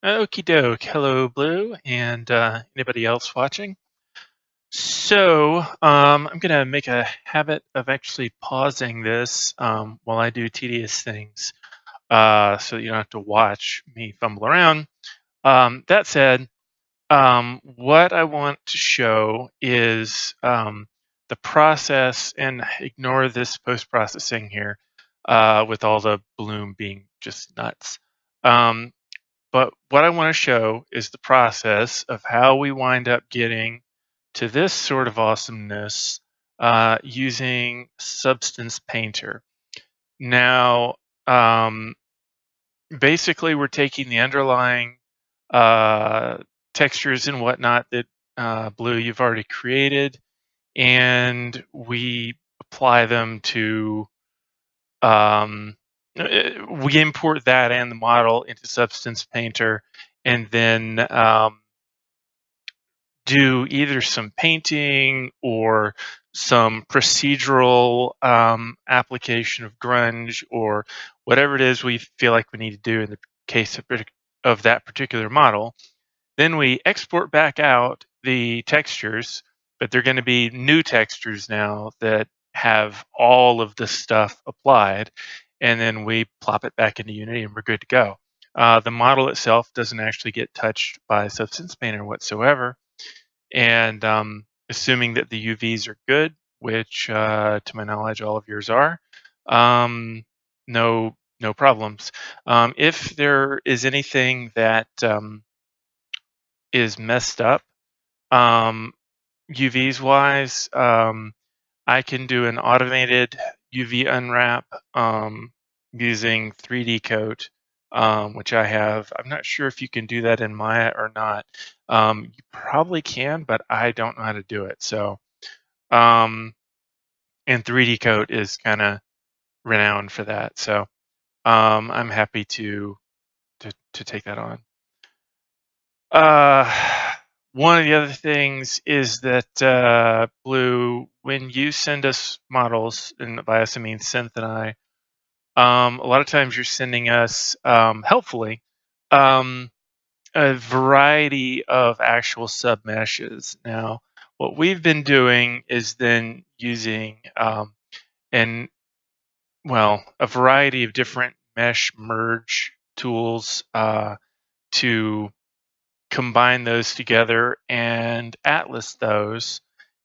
Okie doke. Hello, Blue, and anybody else watching. So, I'm going to make a habit of actually pausing this while I do tedious things so that you don't have to watch me fumble around. That said, what I want to show is the process, and ignore this post processing here with all the bloom being just nuts. Um, but what I want to show is the process of how we wind up getting to this sort of awesomeness using Substance Painter. Now, um, basically, we're taking the underlying uh, textures and whatnot that Blue you've already created, and we apply them to we import that and the model into Substance Painter, and then do either some painting or some procedural application of grunge or whatever it is we feel like we need to do in the case of that particular model. Then we export back out the textures, but they're going to be new textures now that have all of the stuff applied. And then we plop it back into Unity and we're good to go. The model itself doesn't actually get touched by Substance Painter whatsoever. And assuming that the UVs are good, which to my knowledge, all of yours are, no problems. If there is anything that is messed up, UVs wise, I can do an automated UV unwrap using 3D coat, which I have. I'm not sure if you can do that in Maya or not. You probably can, but I don't know how to do it. So, um, and 3D coat is kind of renowned for that. So, I'm happy to take that on. Uh, One of the other things is that Blue, when you send us models, and by us I mean Synth and I, a lot of times you're sending us, helpfully, um, a variety of actual submeshes. Now, what we've been doing is then using an a variety of different mesh merge tools to combine those together and atlas those.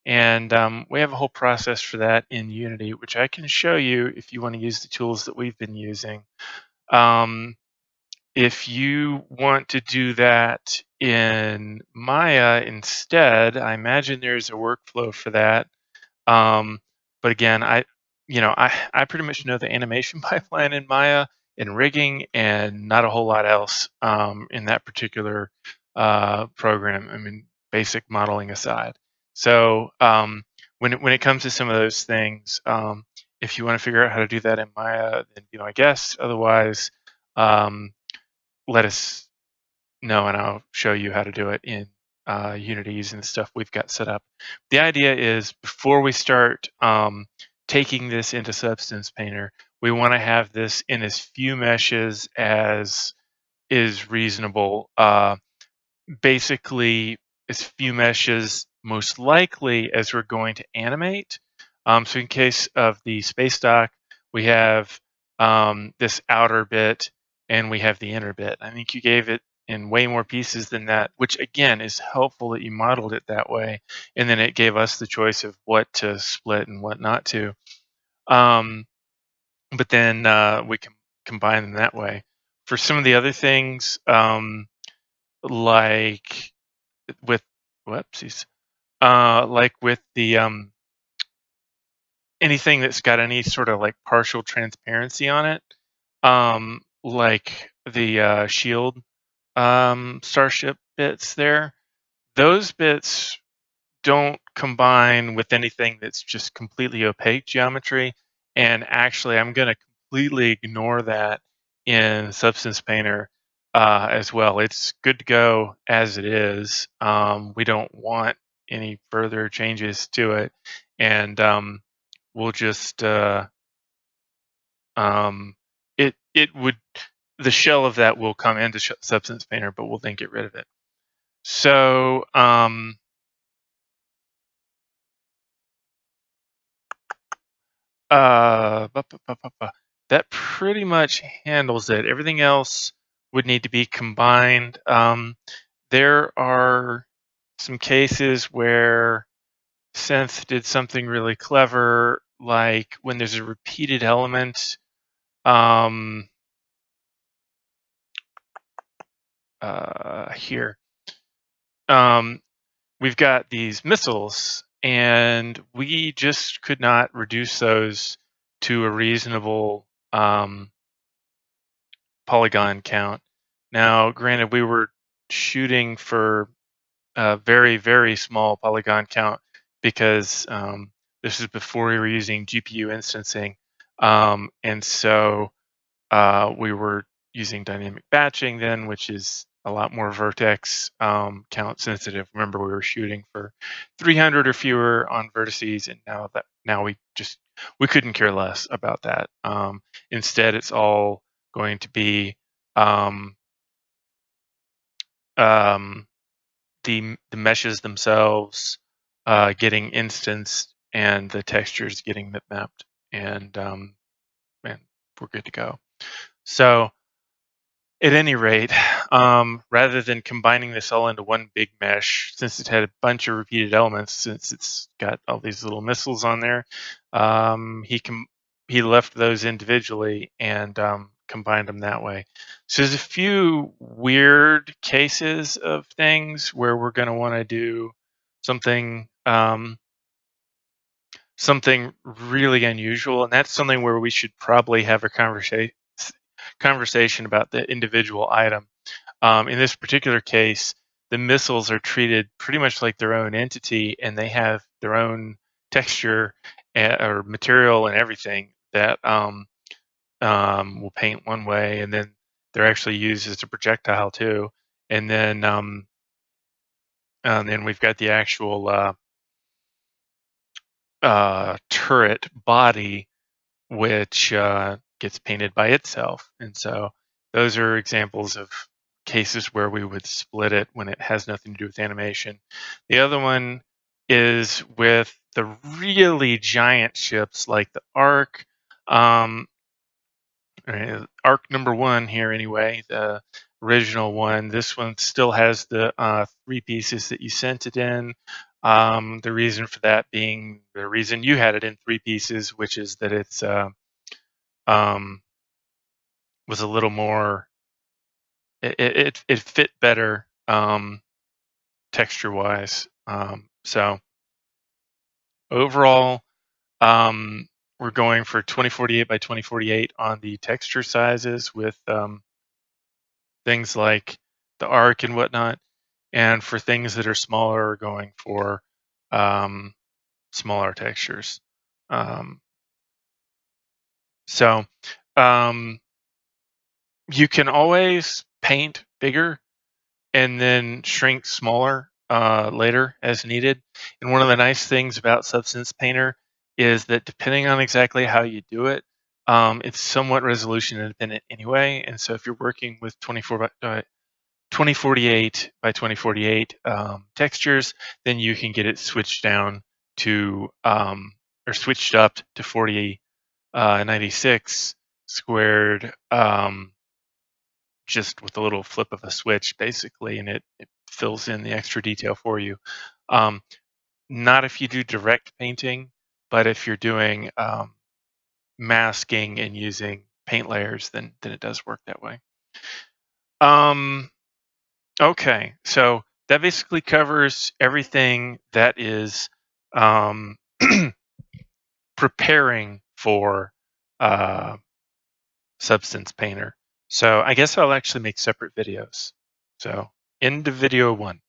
And we have a whole process for that in Unity, which I can show you if you want to use the tools that we've been using. Um, if you want to do that in Maya instead, I imagine there's a workflow for that. Um, but again, I pretty much know the animation pipeline in Maya and rigging, and not a whole lot else in that particular program. I mean, basic modeling aside. So when it comes to some of those things, if you want to figure out how to do that in Maya, then be my guest. Otherwise, um, let us know, and I'll show you how to do it in Unity using the stuff we've got set up. The idea is before we start taking this into Substance Painter, we want to have this in as few meshes as is reasonable. Basically, as few meshes, most likely, as we're going to animate. So in case of the space dock, we have this outer bit and we have the inner bit. I think you gave it in way more pieces than that, which again is helpful that you modeled it that way. And then it gave us the choice of what to split and what not to. But then we can combine them that way. For some of the other things, like with whoopsies, like with the anything that's got any sort of like partial transparency on it, like the shield starship bits there, those bits don't combine with anything that's just completely opaque geometry. And actually, I'm going to completely ignore that in Substance Painter as well. It's good to go as it is. We don't want any further changes to it. And we'll just, it would, the shell of that will come into Substance Painter, but we'll then get rid of it. So that pretty much handles it. Everything else would need to be combined. There are some cases where Synth did something really clever, like when there's a repeated element. Here, we've got these missiles, and we just could not reduce those to a reasonable polygon count. Now, granted, we were shooting for a very, very small polygon count because this is before we were using GPU instancing. And so we were using dynamic batching then, which is a lot more vertex count sensitive. Remember, we were shooting for 300 or fewer on vertices, and now we couldn't care less about that. Instead, it's all going to be um, um, the meshes themselves getting instanced and the textures getting mapped, and we're good to go. So at any rate, rather than combining this all into one big mesh, since it had a bunch of repeated elements, since it's got all these little missiles on there, he left those individually and combined them that way. So there's a few weird cases of things where we're going to want to do something something really unusual, and that's something where we should probably have a conversation about the individual item. In this particular case, the missiles are treated pretty much like their own entity, and they have their own texture or material and everything that will paint one way, and then they're actually used as a projectile too. And then we've got the actual turret body, which gets painted by itself. And so those are examples of cases where we would split it when it has nothing to do with animation. The other one is with the really giant ships like the Ark. Arc number one here anyway, the original one. This one still has the three pieces that you sent it in. The reason for that being the reason you had it in three pieces, which is that it's um, was a little more. It fit better texture wise. So overall, we're going for 2048 by 2048 on the texture sizes with things like the arc and whatnot. And for things that are smaller, we're going for smaller textures. So you can always paint bigger and then shrink smaller later as needed. And one of the nice things about Substance Painter is that depending on exactly how you do it, it's somewhat resolution independent anyway. And so if you're working with 2048 by 2048 textures, then you can get it switched down to or switched up to 4096 squared, just with a little flip of a switch, basically, and it fills in the extra detail for you. Um, Not if you do direct painting, but if you're doing masking and using paint layers, then it does work that way. Okay, so that basically covers everything that is um, preparing for uh, Substance Painter. So I guess I'll actually make separate videos. So into video one.